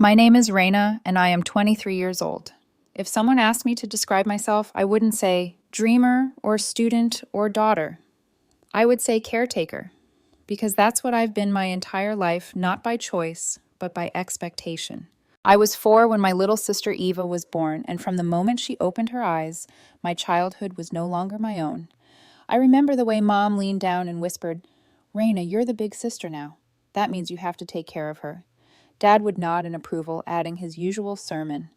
My name is Reyna, and I am 23 years old. If someone asked me to describe myself, I wouldn't say dreamer or student or daughter. I would say caretaker, because that's what I've been my entire life, not by choice, but by expectation. I was 4 when my little sister Eva was born, and from the moment she opened her eyes, my childhood was no longer my own. I remember the way Mom leaned down and whispered, "Reyna, you're the big sister now. That means you have to take care of her." Dad would nod in approval, adding his usual sermon.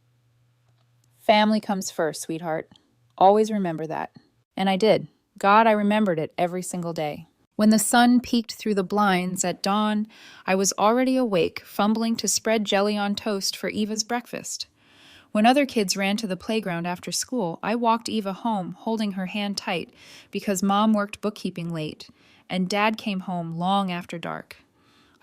Family comes first, sweetheart. Always remember that. And I did. God, I remembered it every single day. When the sun peeked through the blinds at dawn, I was already awake, fumbling to spread jelly on toast for Eva's breakfast. When other kids ran to the playground after school, I walked Eva home, holding her hand tight, because Mom worked bookkeeping late, and Dad came home long after dark.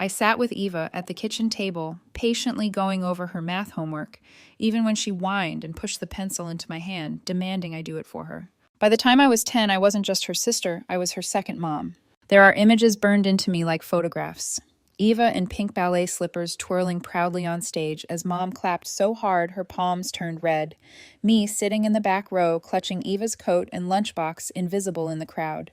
I sat with Eva at the kitchen table, patiently going over her math homework, even when she whined and pushed the pencil into my hand, demanding I do it for her. By the time I was 10, I wasn't just her sister, I was her second mom. There are images burned into me like photographs. Eva in pink ballet slippers twirling proudly on stage as Mom clapped so hard her palms turned red. Me sitting in the back row, clutching Eva's coat and lunchbox, invisible in the crowd.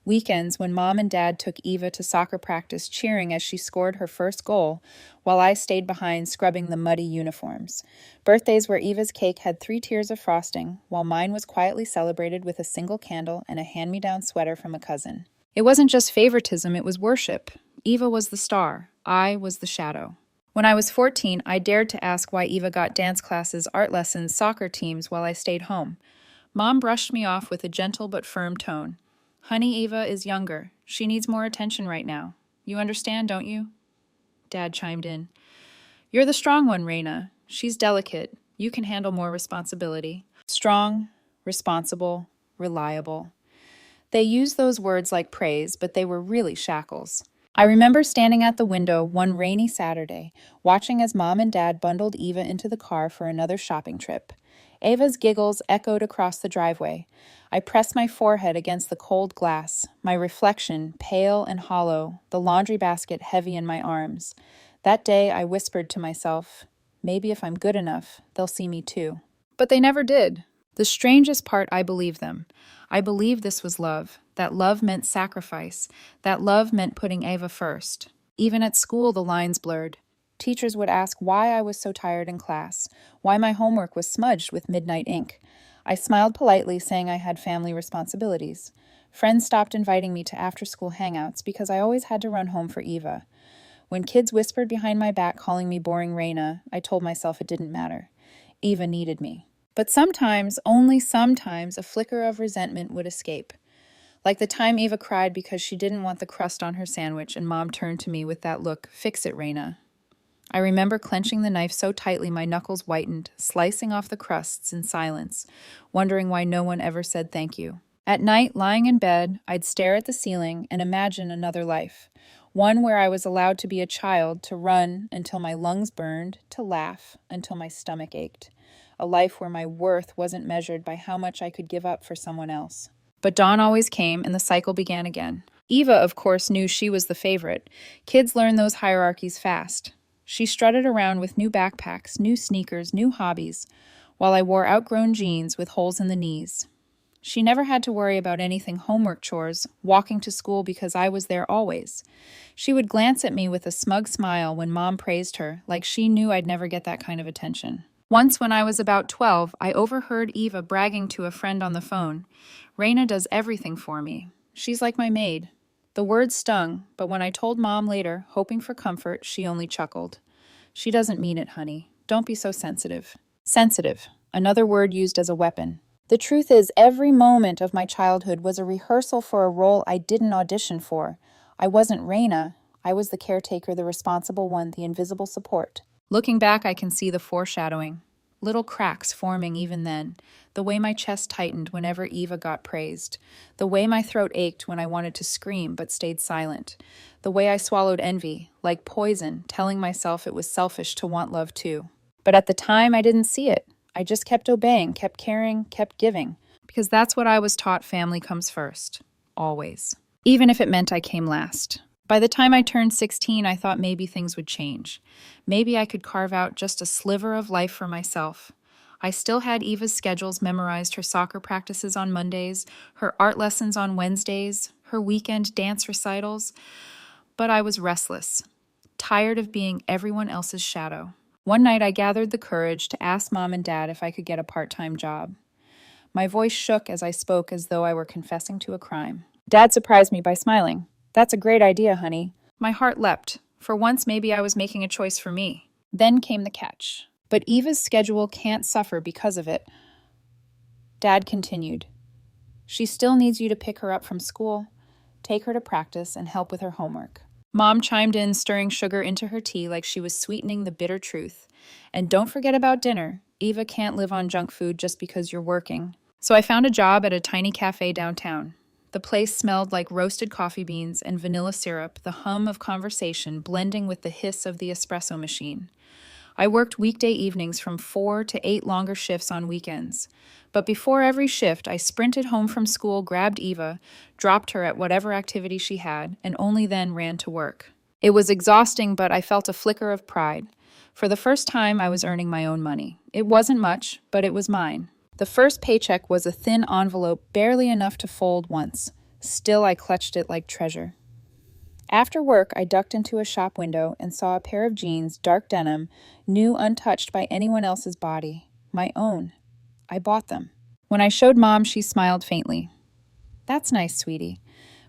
Weekends when Mom and Dad took Eva to soccer practice cheering as she scored her first goal, while I stayed behind scrubbing the muddy uniforms. Birthdays where Eva's cake had 3 tiers of frosting, while mine was quietly celebrated with a single candle and a hand-me-down sweater from a cousin. It wasn't just favoritism, it was worship. Eva was the star. I was the shadow. When I was 14, I dared to ask why Eva got dance classes, art lessons, soccer teams while I stayed home. Mom brushed me off with a gentle but firm tone. "Honey, Eva is younger. She needs more attention right now. You understand, don't you?" Dad chimed in. "You're the strong one, Reyna. She's delicate. You can handle more responsibility." Strong, responsible, reliable. They used those words like praise, but they were really shackles. I remember standing at the window one rainy Saturday, watching as Mom and Dad bundled Eva into the car for another shopping trip. Ava's giggles echoed across the driveway. I pressed my forehead against the cold glass, my reflection pale and hollow, the laundry basket heavy in my arms. That day I whispered to myself, maybe if I'm good enough, they'll see me too. But they never did. The strangest part, I believed them. I believed this was love, that love meant sacrifice, that love meant putting Ava first. Even at school, the lines blurred. Teachers would ask why I was so tired in class, why my homework was smudged with midnight ink. I smiled politely, saying I had family responsibilities. Friends stopped inviting me to after-school hangouts because I always had to run home for Eva. When kids whispered behind my back calling me boring Reyna, I told myself it didn't matter. Eva needed me. But sometimes, only sometimes, a flicker of resentment would escape. Like the time Eva cried because she didn't want the crust on her sandwich and Mom turned to me with that look, "Fix it, Reyna." I remember clenching the knife so tightly my knuckles whitened, slicing off the crusts in silence, wondering why no one ever said thank you. At night, lying in bed, I'd stare at the ceiling and imagine another life. One where I was allowed to be a child, to run until my lungs burned, to laugh until my stomach ached. A life where my worth wasn't measured by how much I could give up for someone else. But dawn always came and the cycle began again. Eva, of course, knew she was the favorite. Kids learn those hierarchies fast. She strutted around with new backpacks, new sneakers, new hobbies, while I wore outgrown jeans with holes in the knees. She never had to worry about anything homework chores, walking to school because I was there always. She would glance at me with a smug smile when Mom praised her, like she knew I'd never get that kind of attention. Once when I was about 12, I overheard Eva bragging to a friend on the phone. "Reyna does everything for me. She's like my maid." The words stung, but when I told Mom later, hoping for comfort, she only chuckled. "She doesn't mean it, honey. Don't be so sensitive." Sensitive, another word used as a weapon. The truth is, every moment of my childhood was a rehearsal for a role I didn't audition for. I wasn't Reyna. I was the caretaker, the responsible one, the invisible support. Looking back, I can see the foreshadowing. Little cracks forming even then. The way my chest tightened whenever Eva got praised. The way my throat ached when I wanted to scream but stayed silent. The way I swallowed envy, like poison, telling myself it was selfish to want love too. But at the time, I didn't see it. I just kept obeying, kept caring, kept giving. Because that's what I was taught: family comes first. Always. Even if it meant I came last. By the time I turned 16, I thought maybe things would change. Maybe I could carve out just a sliver of life for myself. I still had Eva's schedules memorized, her soccer practices on Mondays, her art lessons on Wednesdays, her weekend dance recitals, but I was restless, tired of being everyone else's shadow. One night I gathered the courage to ask Mom and Dad if I could get a part-time job. My voice shook as I spoke as though I were confessing to a crime. Dad surprised me by smiling. "That's a great idea, honey." My heart leapt. For once, maybe I was making a choice for me. Then came the catch. "But Eva's schedule can't suffer because of it." Dad continued. "She still needs you to pick her up from school, take her to practice, and help with her homework." Mom chimed in, stirring sugar into her tea like she was sweetening the bitter truth. "And don't forget about dinner. Eva can't live on junk food just because you're working." So I found a job at a tiny cafe downtown. The place smelled like roasted coffee beans and vanilla syrup, the hum of conversation blending with the hiss of the espresso machine. I worked weekday evenings from 4 to 8 longer shifts on weekends. But before every shift, I sprinted home from school, grabbed Eva, dropped her at whatever activity she had, and only then ran to work. It was exhausting, but I felt a flicker of pride. For the first time, I was earning my own money. It wasn't much, but it was mine. The first paycheck was a thin envelope, barely enough to fold once. Still, I clutched it like treasure. After work, I ducked into a shop window and saw a pair of jeans, dark denim, new untouched by anyone else's body. My own. I bought them. When I showed Mom, she smiled faintly. "That's nice, sweetie.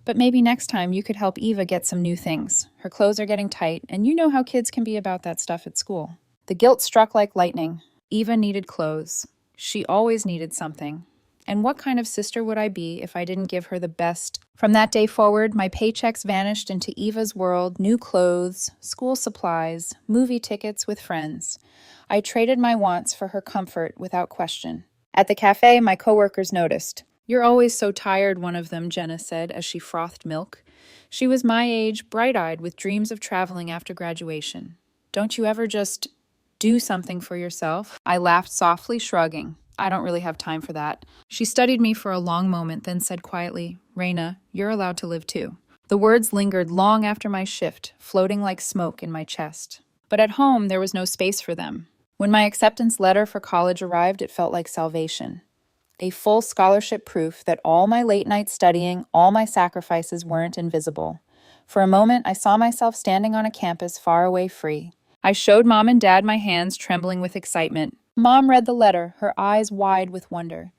But maybe next time you could help Eva get some new things. Her clothes are getting tight, and you know how kids can be about that stuff at school." The guilt struck like lightning. Eva needed clothes. She always needed something. And what kind of sister would I be if I didn't give her the best? From that day forward, my paychecks vanished into Eva's world, new clothes, school supplies, movie tickets with friends. I traded my wants for her comfort without question. At the cafe, my coworkers noticed. "You're always so tired," one of them, Jenna, said as she frothed milk. She was my age, bright-eyed, with dreams of traveling after graduation. "Don't you ever just do something for yourself?" I laughed softly, shrugging. "I don't really have time for that." She studied me for a long moment, then said quietly, "Reyna, you're allowed to live too." The words lingered long after my shift, floating like smoke in my chest. But at home, there was no space for them. When my acceptance letter for college arrived, it felt like salvation. A full scholarship proof that all my late-night studying, all my sacrifices weren't invisible. For a moment, I saw myself standing on a campus far away, free. I showed Mom and Dad my hands trembling with excitement. Mom read the letter, her eyes wide with wonder.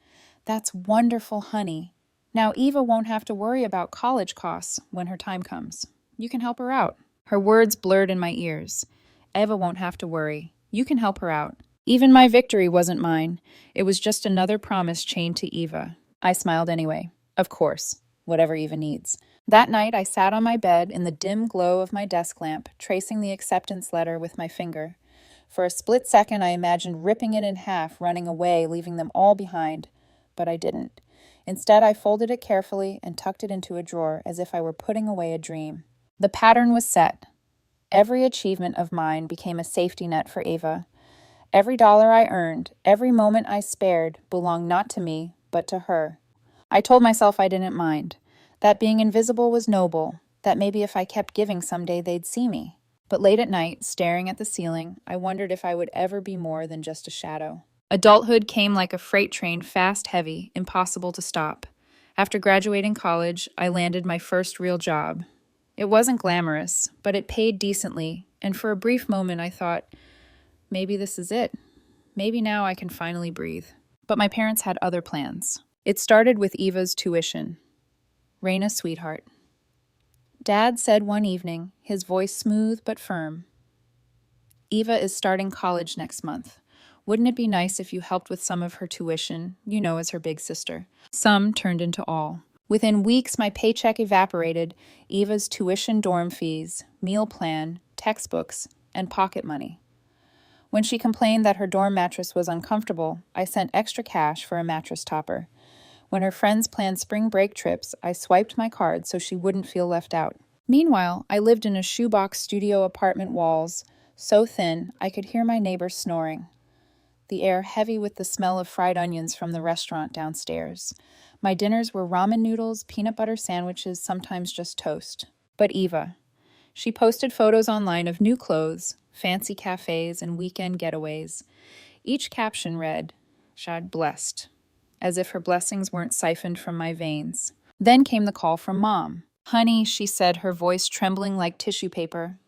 "That's wonderful, honey. Now Eva won't have to worry about college costs when her time comes. You can help her out." Her words blurred in my ears. "Eva won't have to worry. You can help her out." Even my victory wasn't mine. It was just another promise chained to Eva. I smiled anyway. Of course, whatever Eva needs. That night, I sat on my bed in the dim glow of my desk lamp, tracing the acceptance letter with my finger. For a split second, I imagined ripping it in half, running away, leaving them all behind. But I didn't. Instead, I folded it carefully and tucked it into a drawer as if I were putting away a dream. The pattern was set. Every achievement of mine became a safety net for Eva. Every dollar I earned, every moment I spared, belonged not to me, but to her. I told myself I didn't mind. That being invisible was noble, that maybe if I kept giving someday they'd see me. But late at night, staring at the ceiling, I wondered if I would ever be more than just a shadow. Adulthood came like a freight train, fast, heavy, impossible to stop. After graduating college, I landed my first real job. It wasn't glamorous, but it paid decently, and for a brief moment I thought, maybe this is it. Maybe now I can finally breathe. But my parents had other plans. It started with Eva's tuition. "Reyna, sweetheart." Dad said one evening, his voice smooth but firm, "Eva is starting college next month. Wouldn't it be nice if you helped with some of her tuition, as her big sister?" Some turned into all. Within weeks, my paycheck evaporated, Eva's tuition, dorm fees, meal plan, textbooks, and pocket money. When she complained that her dorm mattress was uncomfortable, I sent extra cash for a mattress topper. When her friends planned spring break trips, I swiped my card so she wouldn't feel left out. Meanwhile, I lived in a shoebox studio apartment walls, so thin I could hear my neighbors snoring. The air heavy with the smell of fried onions from the restaurant downstairs. My dinners were ramen noodles, peanut butter sandwiches, sometimes just toast. But Eva. She posted photos online of new clothes, fancy cafes, and weekend getaways. Each caption read, "Shad blessed," as if her blessings weren't siphoned from my veins. Then came the call from Mom. "Honey," she said, her voice trembling like tissue paper.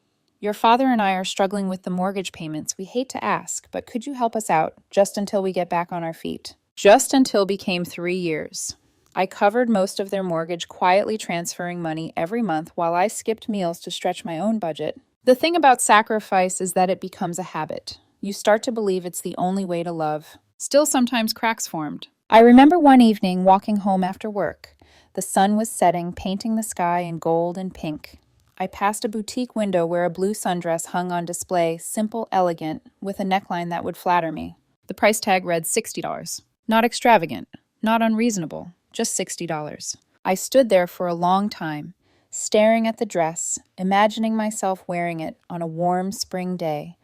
"Your father and I are struggling with the mortgage payments. We hate to ask, but could you help us out, just until we get back on our feet?" Just until became 3 years. I covered most of their mortgage, quietly transferring money every month while I skipped meals to stretch my own budget. The thing about sacrifice is that it becomes a habit. You start to believe it's the only way to love. Still, sometimes cracks formed. I remember one evening walking home after work. The sun was setting, painting the sky in gold and pink. I passed a boutique window where a blue sundress hung on display, simple, elegant, with a neckline that would flatter me. The price tag read $60. Not extravagant, not unreasonable, just $60. I stood there for a long time, staring at the dress, imagining myself wearing it on a warm spring day,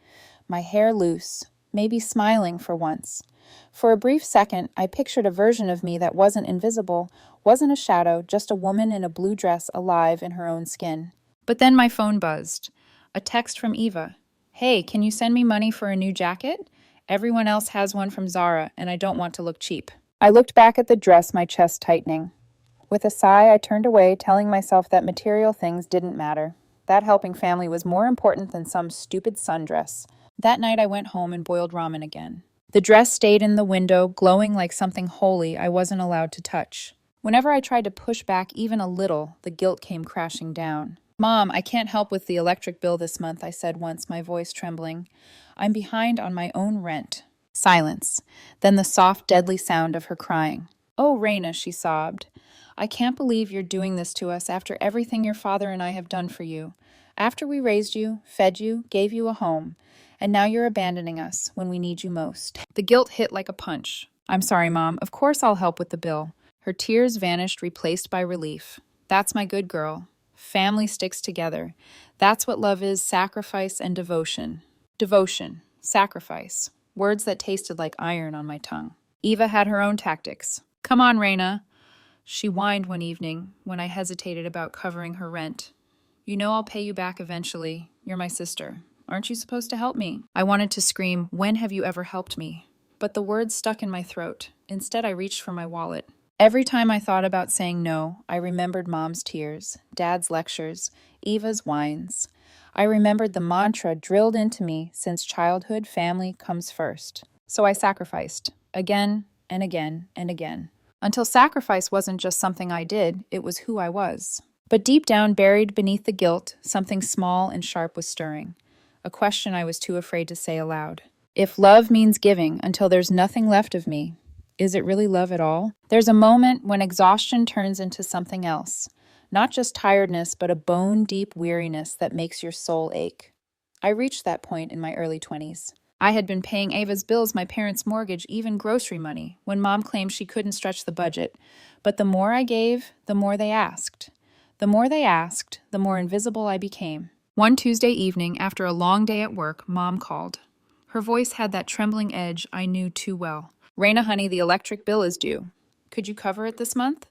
my hair loose, maybe smiling for once. For a brief second, I pictured a version of me that wasn't invisible, wasn't a shadow, just a woman in a blue dress alive in her own skin. But then my phone buzzed. A text from Eva. "Hey, can you send me money for a new jacket? Everyone else has one from Zara, and I don't want to look cheap." I looked back at the dress, my chest tightening. With a sigh, I turned away, telling myself that material things didn't matter. That helping family was more important than some stupid sundress. That night I went home and boiled ramen again. The dress stayed in the window, glowing like something holy I wasn't allowed to touch. Whenever I tried to push back even a little, the guilt came crashing down. "Mom, I can't help with the electric bill this month," I said once, my voice trembling. "I'm behind on my own rent." Silence. Then the soft, deadly sound of her crying. "Oh, Reyna," she sobbed. "I can't believe you're doing this to us after everything your father and I have done for you. After we raised you, fed you, gave you a home. And now you're abandoning us when we need you most." The guilt hit like a punch. "I'm sorry, Mom. Of course I'll help with the bill." Her tears vanished, replaced by relief. "That's my good girl. Family sticks together. That's what love is, sacrifice and devotion." Devotion, sacrifice, words that tasted like iron on my tongue. Eva had her own tactics. "Come on, Reyna." She whined one evening when I hesitated about covering her rent. "You know I'll pay you back eventually. You're my sister. Aren't you supposed to help me?" I wanted to scream, "When have you ever helped me?" But the words stuck in my throat. Instead, I reached for my wallet. Every time I thought about saying no, I remembered Mom's tears, Dad's lectures, Eva's whines. I remembered the mantra drilled into me since childhood: family comes first. So I sacrificed, again and again and again. Until sacrifice wasn't just something I did, it was who I was. But deep down, buried beneath the guilt, something small and sharp was stirring. A question I was too afraid to say aloud. If love means giving until there's nothing left of me, is it really love at all? There's a moment when exhaustion turns into something else. Not just tiredness, but a bone-deep weariness that makes your soul ache. I reached that point in my early 20s. I had been paying Ava's bills, my parents' mortgage, even grocery money, when Mom claimed she couldn't stretch the budget. But the more I gave, the more they asked. The more they asked, the more invisible I became. One Tuesday evening, after a long day at work, Mom called. Her voice had that trembling edge I knew too well. "Reyna, honey, the electric bill is due. Could you cover it this month?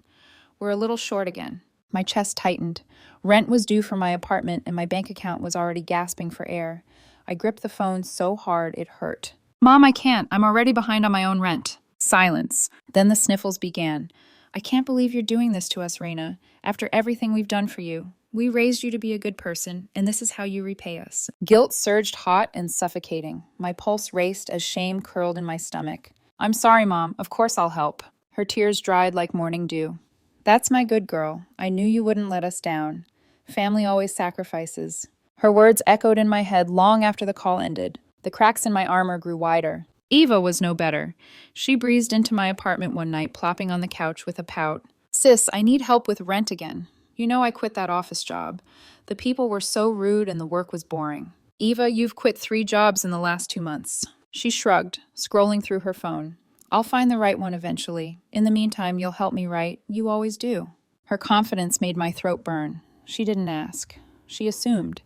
We're a little short again." My chest tightened. Rent was due for my apartment, and my bank account was already gasping for air. I gripped the phone so hard it hurt. "Mom, I can't. I'm already behind on my own rent." Silence. Then the sniffles began. "I can't believe you're doing this to us, Reyna. After everything we've done for you. We raised you to be a good person, and this is how you repay us." Guilt surged hot and suffocating. My pulse raced as shame curled in my stomach. "I'm sorry, Mom. Of course I'll help." Her tears dried like morning dew. "That's my good girl. I knew you wouldn't let us down. Family always sacrifices." Her words echoed in my head long after the call ended. The cracks in my armor grew wider. Eva was no better. She breezed into my apartment one night, plopping on the couch with a pout. "Sis, I need help with rent again. You know I quit that office job. The people were so rude and the work was boring." "Eva, you've quit 3 jobs in the last 2 months." She shrugged, scrolling through her phone. "I'll find the right one eventually. In the meantime, you'll help me, right? You always do." Her confidence made my throat burn. She didn't ask. She assumed,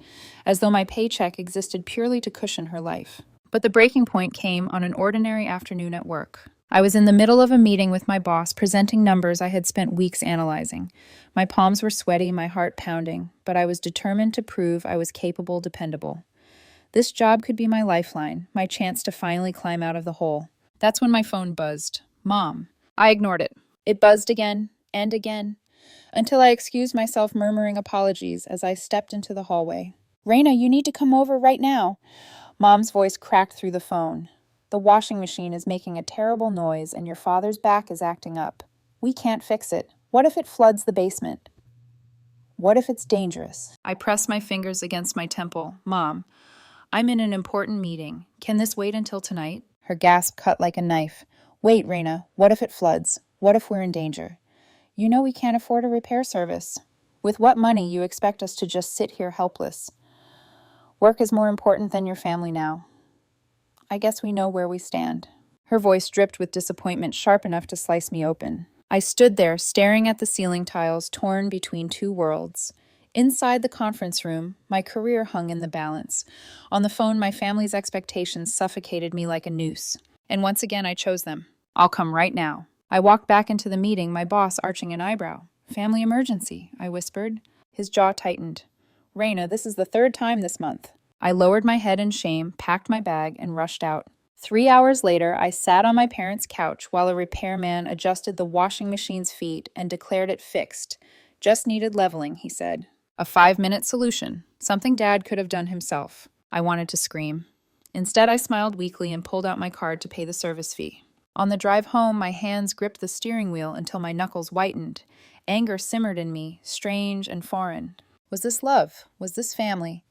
as though my paycheck existed purely to cushion her life. But the breaking point came on an ordinary afternoon at work. I was in the middle of a meeting with my boss, presenting numbers I had spent weeks analyzing. My palms were sweaty, my heart pounding, but I was determined to prove I was capable, dependable. This job could be my lifeline, my chance to finally climb out of the hole. That's when my phone buzzed. Mom. I ignored it. It buzzed again and again, until I excused myself, murmuring apologies as I stepped into the hallway. Reyna, you need to come over right now. Mom's voice cracked through the phone. The washing machine is making a terrible noise and your father's back is acting up. We can't fix it. What if it floods the basement? What if it's dangerous? I pressed my fingers against my temple. Mom, I'm in an important meeting. Can this wait until tonight? Her gasp cut like a knife. Wait, Reyna, what if it floods? What if we're in danger? You know we can't afford a repair service. With what money you expect us to just sit here helpless? Work is more important than your family now. I guess we know where we stand. Her voice dripped with disappointment, sharp enough to slice me open. I stood there, staring at the ceiling tiles torn between two worlds. Inside the conference room, my career hung in the balance. On the phone, my family's expectations suffocated me like a noose. And once again, I chose them. I'll come right now. I walked back into the meeting, my boss arching an eyebrow. Family emergency, I whispered. His jaw tightened. Reyna, this is the third time this month. I lowered my head in shame, packed my bag, and rushed out. 3 hours later, I sat on my parents' couch while a repairman adjusted the washing machine's feet and declared it fixed. Just needed leveling, he said. A 5-minute solution, something Dad could have done himself. I wanted to scream. Instead, I smiled weakly and pulled out my card to pay the service fee. On the drive home, my hands gripped the steering wheel until my knuckles whitened. Anger simmered in me, strange and foreign. Was this love? Was this family?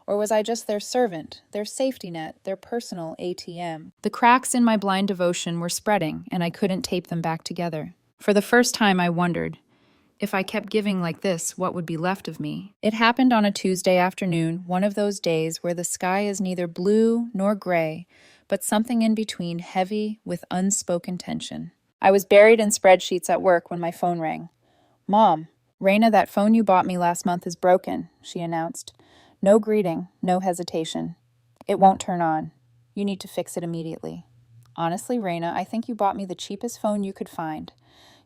Or was I just their servant, their safety net, their personal ATM? The cracks in my blind devotion were spreading, and I couldn't tape them back together. For the first time, I wondered, if I kept giving like this, what would be left of me? It happened on a Tuesday afternoon, one of those days where the sky is neither blue nor gray, but something in between, heavy with unspoken tension. I was buried in spreadsheets at work when my phone rang. Mom, Reyna, that phone you bought me last month is broken, she announced. No greeting, no hesitation. It won't turn on. You need to fix it immediately. Honestly, Reyna, I think you bought me the cheapest phone you could find.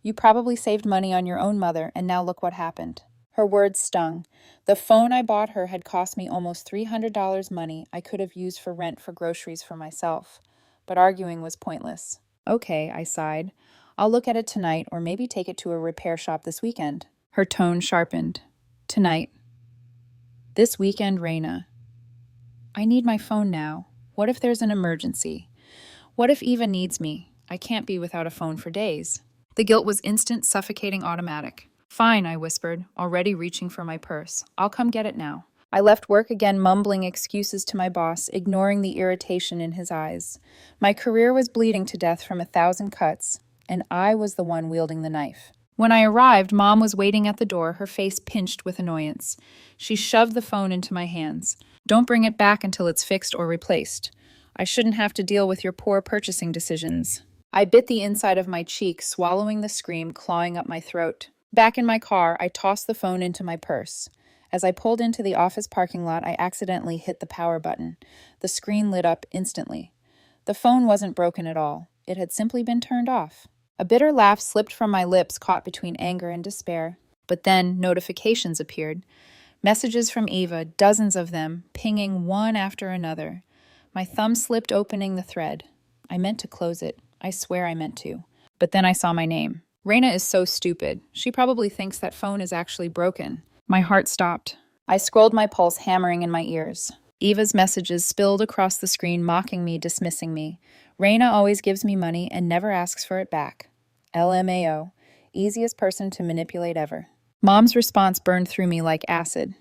You probably saved money on your own mother, and now look what happened. Her words stung. The phone I bought her had cost me almost $300 money I could have used for rent for groceries for myself. But arguing was pointless. Okay, I sighed. I'll look at it tonight, or maybe take it to a repair shop this weekend. Her tone sharpened. Tonight. This weekend, Reyna. I need my phone now. What if there's an emergency? What if Eva needs me? I can't be without a phone for days. The guilt was instant, suffocating, automatic. Fine, I whispered, already reaching for my purse. I'll come get it now. I left work again, mumbling excuses to my boss, ignoring the irritation in his eyes. My career was bleeding to death from 1,000 cuts, and I was the one wielding the knife. When I arrived, Mom was waiting at the door, her face pinched with annoyance. She shoved the phone into my hands. Don't bring it back until it's fixed or replaced. I shouldn't have to deal with your poor purchasing decisions. I bit the inside of my cheek, swallowing the scream, clawing up my throat. Back in my car, I tossed the phone into my purse. As I pulled into the office parking lot, I accidentally hit the power button. The screen lit up instantly. The phone wasn't broken at all. It had simply been turned off. A bitter laugh slipped from my lips, caught between anger and despair. But then notifications appeared. Messages from Eva, dozens of them, pinging one after another. My thumb slipped opening the thread. I meant to close it. I swear I meant to. But then I saw my name. Reyna is so stupid. She probably thinks that phone is actually broken. My heart stopped. I scrolled, my pulse hammering in my ears. Eva's messages spilled across the screen, mocking me, dismissing me. Reyna always gives me money and never asks for it back. LMAO. Easiest person to manipulate ever. Mom's response burned through me like acid.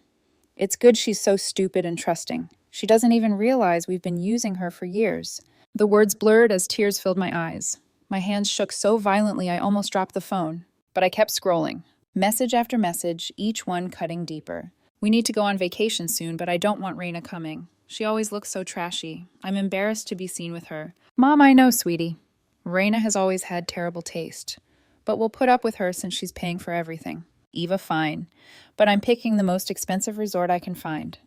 It's good she's so stupid and trusting. She doesn't even realize we've been using her for years. The words blurred as tears filled my eyes. My hands shook so violently I almost dropped the phone. But I kept scrolling. Message after message, each one cutting deeper. We need to go on vacation soon, but I don't want Reyna coming. She always looks so trashy. I'm embarrassed to be seen with her. Mom, I know, sweetie. Reyna has always had terrible taste. But we'll put up with her since she's paying for everything. Eva, fine. But I'm picking the most expensive resort I can find.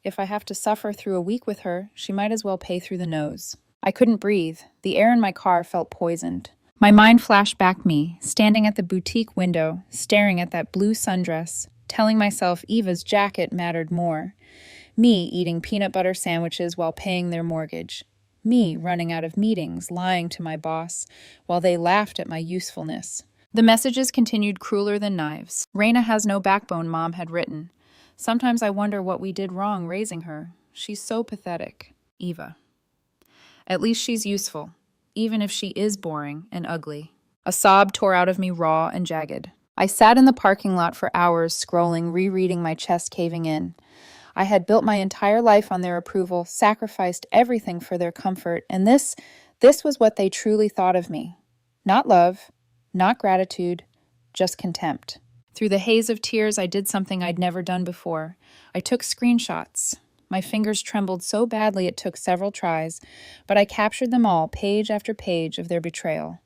If I have to suffer through a week with her, she might as well pay through the nose. I couldn't breathe. The air in my car felt poisoned. My mind flashed back me, standing at the boutique window, staring at that blue sundress, telling myself Eva's jacket mattered more. Me eating peanut butter sandwiches while paying their mortgage. Me running out of meetings, lying to my boss, while they laughed at my usefulness. The messages continued crueler than knives. Reyna has no backbone, Mom had written. Sometimes I wonder what we did wrong raising her. She's so pathetic. Eva. At least she's useful, even if she is boring and ugly. A sob tore out of me raw and jagged. I sat in the parking lot for hours, scrolling, rereading, my chest caving in. I had built my entire life on their approval, sacrificed everything for their comfort, and this was what they truly thought of me. Not love, not gratitude, just contempt. Through the haze of tears, I did something I'd never done before. I took screenshots. My fingers trembled so badly it took several tries, but I captured them all, page after page, of their betrayal.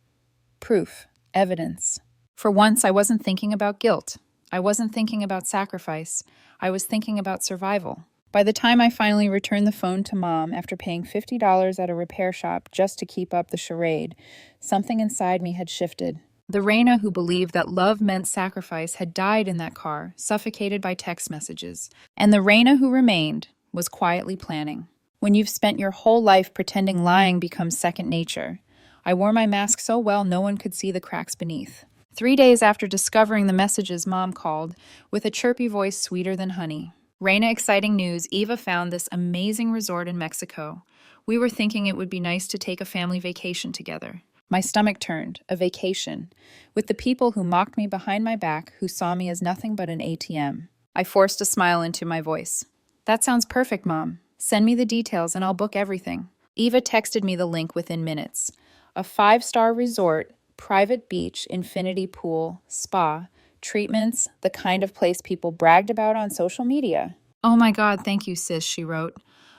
Proof, evidence. For once, I wasn't thinking about guilt. I wasn't thinking about sacrifice. I was thinking about survival. By the time I finally returned the phone to Mom after paying $50 at a repair shop just to keep up the charade, something inside me had shifted. The Reyna who believed that love meant sacrifice had died in that car, suffocated by text messages. And the Reyna who remained was quietly planning. When you've spent your whole life pretending lying becomes second nature. I wore my mask so well no one could see the cracks beneath. 3 days after discovering the messages, Mom called, with a chirpy voice sweeter than honey. Reyna, exciting news. Eva found this amazing resort in Mexico. We were thinking it would be nice to take a family vacation together. My stomach turned. A vacation. With the people who mocked me behind my back, who saw me as nothing but an ATM. I forced a smile into my voice. That sounds perfect, Mom. Send me the details and I'll book everything. Eva texted me the link within minutes. A 5-star resort, private beach, infinity pool, spa, treatments, the kind of place people bragged about on social media. Oh my God, thank you, sis, she wrote.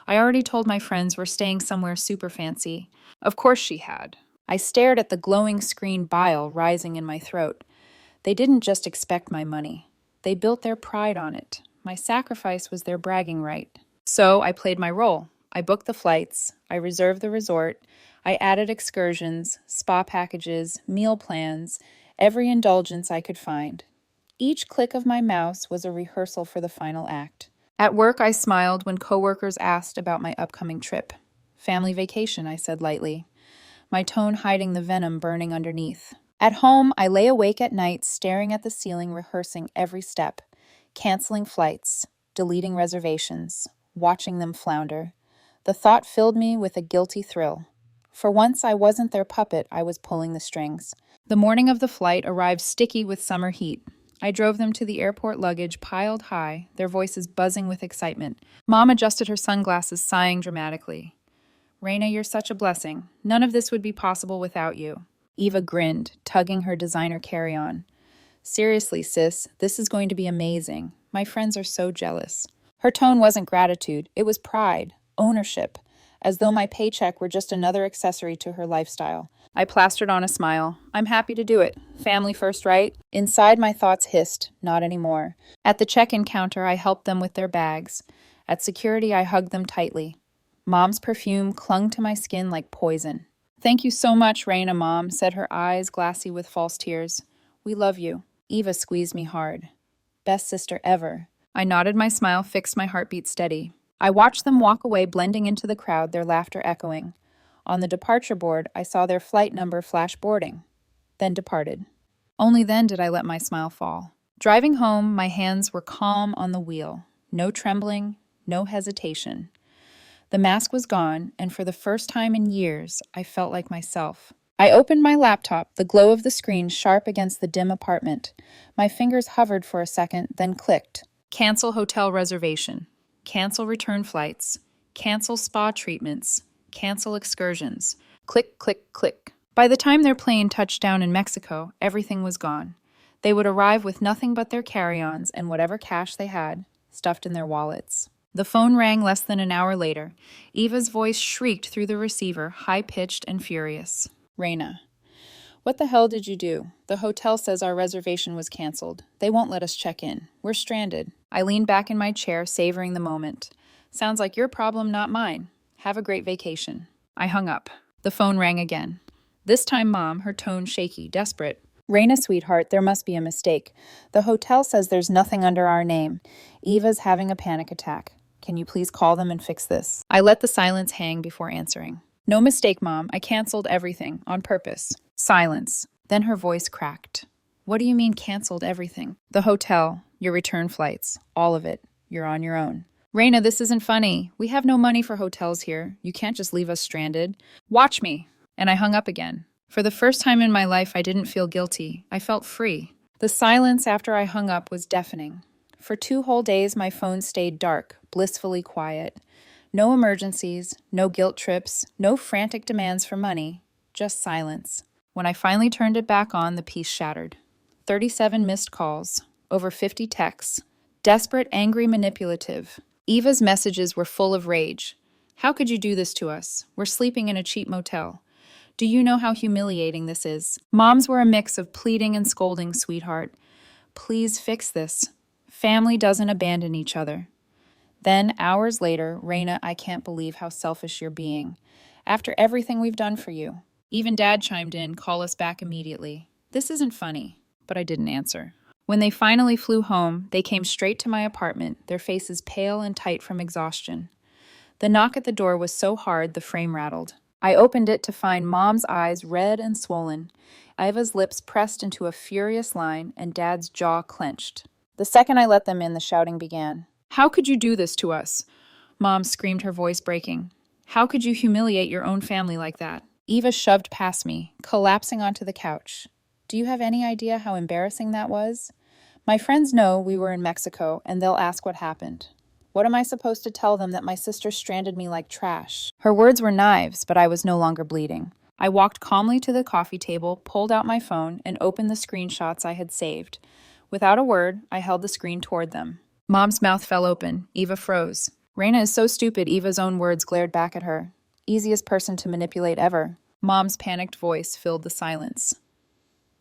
I already told my friends we're staying somewhere super fancy. Of course she had. I stared at the glowing screen bile rising in my throat. They didn't just expect my money. They built their pride on it. My sacrifice was their bragging right. So I played my role. I booked the flights. I reserved the resort. I added excursions, spa packages, meal plans, every indulgence I could find. Each click of my mouse was a rehearsal for the final act. At work, I smiled when coworkers asked about my upcoming trip. Family vacation, I said lightly, my tone hiding the venom burning underneath. At home, I lay awake at night, staring at the ceiling, rehearsing every step, canceling flights, deleting reservations, watching them flounder. The thought filled me with a guilty thrill. For once, I wasn't their puppet, I was pulling the strings. The morning of the flight arrived sticky with summer heat. I drove them to the airport, luggage piled high, their voices buzzing with excitement. Mom adjusted her sunglasses, sighing dramatically. Reyna, you're such a blessing. None of this would be possible without you. Eva grinned, tugging her designer carry-on. Seriously, sis, this is going to be amazing. My friends are so jealous. Her tone wasn't gratitude, it was pride, ownership, as though my paycheck were just another accessory to her lifestyle. I plastered on a smile. I'm happy to do it. Family first, right? Inside, my thoughts hissed, not anymore. At the check-in counter, I helped them with their bags. At security, I hugged them tightly. Mom's perfume clung to my skin like poison. Thank you so much, Reyna, Mom, said, her eyes glassy with false tears. We love you. Eva squeezed me hard. Best sister ever. I nodded, my smile fixed, my heartbeat steady. I watched them walk away, blending into the crowd, their laughter echoing. On the departure board, I saw their flight number flash boarding, then departed. Only then did I let my smile fall. Driving home, my hands were calm on the wheel. No trembling, no hesitation. The mask was gone, and for the first time in years, I felt like myself. I opened my laptop, the glow of the screen sharp against the dim apartment. My fingers hovered for a second, then clicked. Cancel hotel reservation. Cancel return flights. Cancel spa treatments. Cancel excursions. Click, click, click. By the time their plane touched down in Mexico, everything was gone. They would arrive with nothing but their carry-ons and whatever cash they had, stuffed in their wallets. The phone rang less than an hour later. Eva's voice shrieked through the receiver, high-pitched and furious. Reyna, what the hell did you do? The hotel says our reservation was canceled. They won't let us check in. We're stranded. I leaned back in my chair, savoring the moment. Sounds like your problem, not mine. Have a great vacation. I hung up. The phone rang again. This time, Mom, her tone shaky, desperate. Reyna, sweetheart, there must be a mistake. The hotel says there's nothing under our name. Eva's having a panic attack. Can you please call them and fix this? I let the silence hang before answering. No mistake, Mom. I canceled everything on purpose. Silence. Then her voice cracked. What do you mean canceled everything? The hotel, your return flights, all of it. You're on your own. Reyna, this isn't funny. We have no money for hotels here. You can't just leave us stranded. Watch me. And I hung up again. For the first time in my life, I didn't feel guilty. I felt free. The silence after I hung up was deafening. For 2 whole days, my phone stayed dark, blissfully quiet. No emergencies, no guilt trips, no frantic demands for money, just silence. When I finally turned it back on, the peace shattered. 37 missed calls, over 50 texts, desperate, angry, manipulative. Eva's messages were full of rage. How could you do this to us? We're sleeping in a cheap motel. Do you know how humiliating this is? Moms were a mix of pleading and scolding, sweetheart. Please fix this. Family doesn't abandon each other. Then, hours later, Reyna, I can't believe how selfish you're being. After everything we've done for you. Even Dad chimed in, call us back immediately. This isn't funny, but I didn't answer. When they finally flew home, they came straight to my apartment, their faces pale and tight from exhaustion. The knock at the door was so hard the frame rattled. I opened it to find Mom's eyes red and swollen, Iva's lips pressed into a furious line, and Dad's jaw clenched. The second I let them in, the shouting began. How could you do this to us? Mom screamed, her voice breaking. How could you humiliate your own family like that? Eva shoved past me, collapsing onto the couch. Do you have any idea how embarrassing that was? My friends know we were in Mexico, and they'll ask what happened. What am I supposed to tell them, that my sister stranded me like trash? Her words were knives, but I was no longer bleeding. I walked calmly to the coffee table, pulled out my phone, and opened the screenshots I had saved. Without a word, I held the screen toward them. Mom's mouth fell open. Eva froze. Reyna is so stupid, Eva's own words glared back at her. Easiest person to manipulate ever. Mom's panicked voice filled the silence.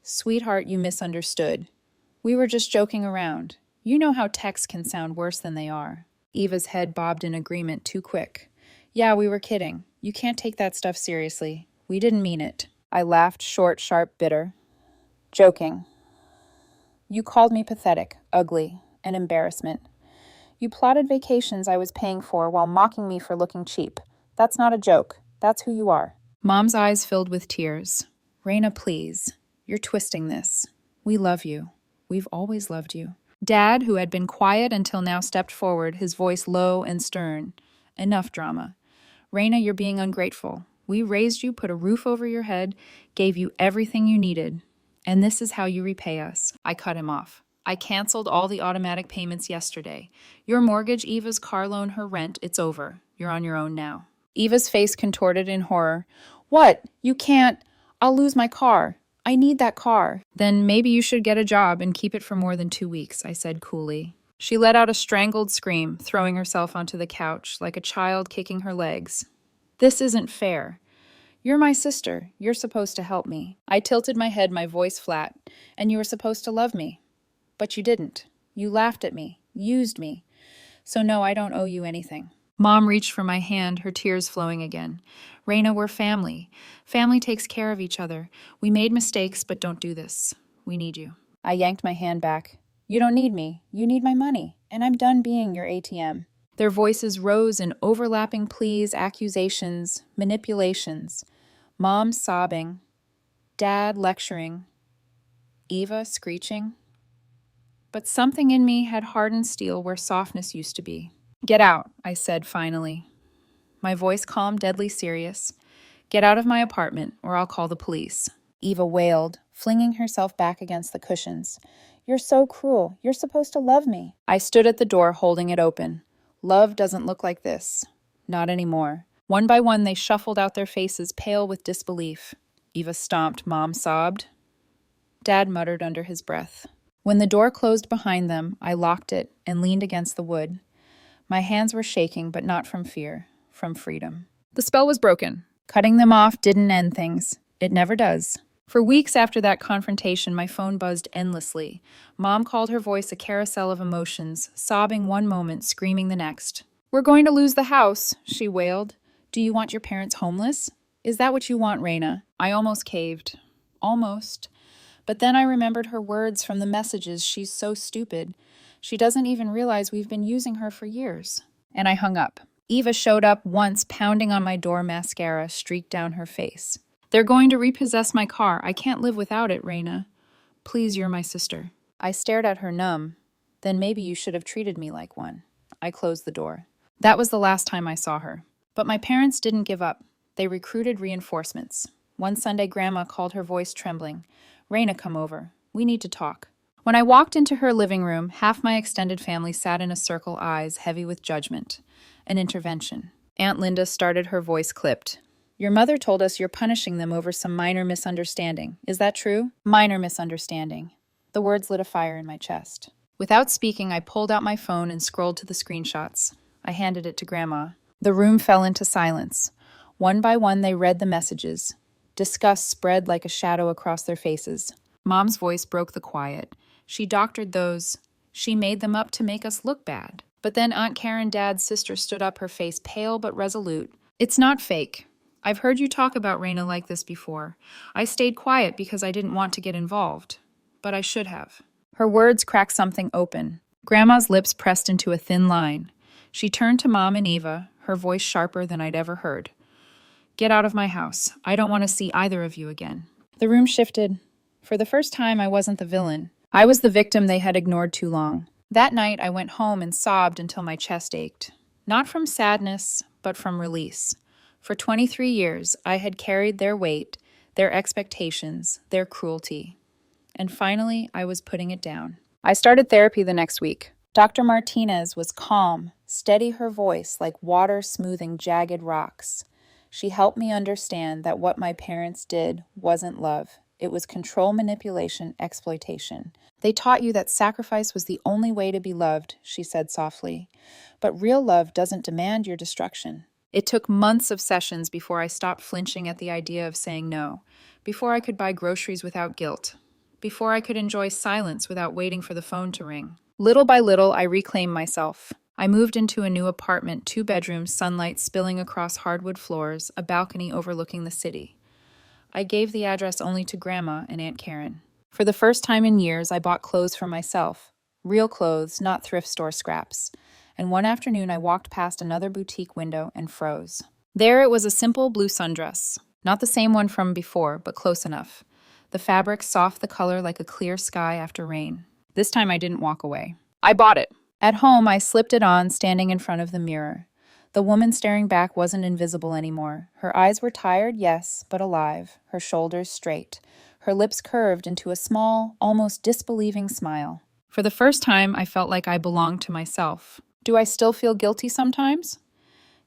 Sweetheart, you misunderstood. We were just joking around. You know how texts can sound worse than they are. Eva's head bobbed in agreement too quick. Yeah, we were kidding. You can't take that stuff seriously. We didn't mean it. I laughed, short, sharp, bitter. Joking. You called me pathetic, ugly, an embarrassment. You plotted vacations I was paying for while mocking me for looking cheap. That's not a joke. That's who you are. Mom's eyes filled with tears. Reyna, please. You're twisting this. We love you. We've always loved you. Dad, who had been quiet until now, stepped forward, his voice low and stern. Enough drama. Reyna, you're being ungrateful. We raised you, put a roof over your head, gave you everything you needed. And this is how you repay us. I cut him off. I canceled all the automatic payments yesterday. Your mortgage, Eva's car loan, her rent, it's over. You're on your own now. Eva's face contorted in horror. What? You can't. I'll lose my car. I need that car. Then maybe you should get a job and keep it for more than 2 weeks, I said coolly. She let out a strangled scream, throwing herself onto the couch like a child kicking her legs. This isn't fair. You're my sister. You're supposed to help me. I tilted my head, my voice flat. And you were supposed to love me. But you didn't. You laughed at me, used me. So no, I don't owe you anything. Mom reached for my hand, her tears flowing again. Reyna, we're family. Family takes care of each other. We made mistakes, but don't do this. We need you. I yanked my hand back. You don't need me. You need my money. And I'm done being your ATM. Their voices rose in overlapping pleas, accusations, manipulations. Mom sobbing. Dad lecturing. Eva screeching. But something in me had hardened steel where softness used to be. Get out, I said finally. My voice calm, deadly serious. Get out of my apartment, or I'll call the police. Eva wailed, flinging herself back against the cushions. You're so cruel. You're supposed to love me. I stood at the door, holding it open. Love doesn't look like this. Not anymore. One by one, they shuffled out their faces, pale with disbelief. Eva stomped. Mom sobbed. Dad muttered under his breath. When the door closed behind them, I locked it and leaned against the wood. My hands were shaking, but not from fear, from freedom. The spell was broken. Cutting them off didn't end things. It never does. For weeks after that confrontation, my phone buzzed endlessly. Mom called, her voice a carousel of emotions, sobbing one moment, screaming the next. We're going to lose the house, she wailed. Do you want your parents homeless? Is that what you want, Reyna? I almost caved. Almost. But then I remembered her words from the messages. She's so stupid. She doesn't even realize we've been using her for years. And I hung up. Eva showed up once, pounding on my door, mascara streaked down her face. They're going to repossess my car. I can't live without it, Reyna. Please, you're my sister. I stared at her numb. Then maybe you should have treated me like one. I closed the door. That was the last time I saw her. But my parents didn't give up. They recruited reinforcements. One Sunday, Grandma called, her voice trembling. Reyna, come over. We need to talk. When I walked into her living room, half my extended family sat in a circle, eyes heavy with judgment. An intervention. Aunt Linda started, her voice clipped. Your mother told us you're punishing them over some minor misunderstanding. Is that true? Minor misunderstanding. The words lit a fire in my chest. Without speaking, I pulled out my phone and scrolled to the screenshots. I handed it to Grandma. The room fell into silence. One by one, they read the messages. Disgust spread like a shadow across their faces. Mom's voice broke the quiet. She doctored those. She made them up to make us look bad. But then Aunt Karen, Dad's sister, stood up, her face pale but resolute. It's not fake. I've heard you talk about Reyna like this before. I stayed quiet because I didn't want to get involved. But I should have. Her words cracked something open. Grandma's lips pressed into a thin line. She turned to Mom and Eva, her voice sharper than I'd ever heard. Get out of my house. I don't want to see either of you again. The room shifted. For the first time, I wasn't the villain. I was the victim they had ignored too long. That night, I went home and sobbed until my chest ached. Not from sadness, but from release. For 23 years, I had carried their weight, their expectations, their cruelty. And finally, I was putting it down. I started therapy the next week. Dr. Martinez was calm, steady, her voice like water smoothing jagged rocks. She helped me understand that what my parents did wasn't love. It was control, manipulation, exploitation. They taught you that sacrifice was the only way to be loved, she said softly. But real love doesn't demand your destruction. It took months of sessions before I stopped flinching at the idea of saying no, before I could buy groceries without guilt, before I could enjoy silence without waiting for the phone to ring. Little by little, I reclaimed myself. I moved into a new apartment, 2 bedrooms, sunlight spilling across hardwood floors, a balcony overlooking the city. I gave the address only to Grandma and Aunt Karen. For the first time in years, I bought clothes for myself. Real clothes, not thrift store scraps. And one afternoon, I walked past another boutique window and froze. There it was, a simple blue sundress. Not the same one from before, but close enough. The fabric soft, the color like a clear sky after rain. This time I didn't walk away. I bought it. At home, I slipped it on, standing in front of the mirror. The woman staring back wasn't invisible anymore. Her eyes were tired, yes, but alive, her shoulders straight, her lips curved into a small, almost disbelieving smile. For the first time, I felt like I belonged to myself. Do I still feel guilty sometimes?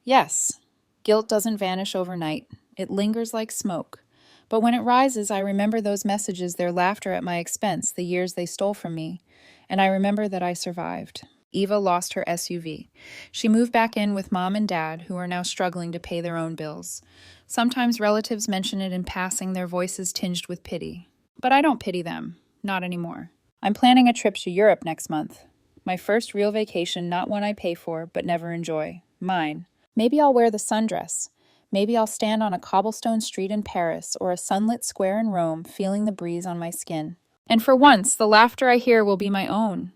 Yes. Guilt doesn't vanish overnight. It lingers like smoke. But when it rises, I remember those messages, their laughter at my expense, the years they stole from me. And I remember that I survived. Eva lost her SUV. She moved back in with Mom and Dad, who are now struggling to pay their own bills. Sometimes relatives mention it in passing, their voices tinged with pity. But I don't pity them. Not anymore. I'm planning a trip to Europe next month. My first real vacation, not one I pay for, but never enjoy. Mine. Maybe I'll wear the sundress. Maybe I'll stand on a cobblestone street in Paris or a sunlit square in Rome, feeling the breeze on my skin. And for once, the laughter I hear will be my own.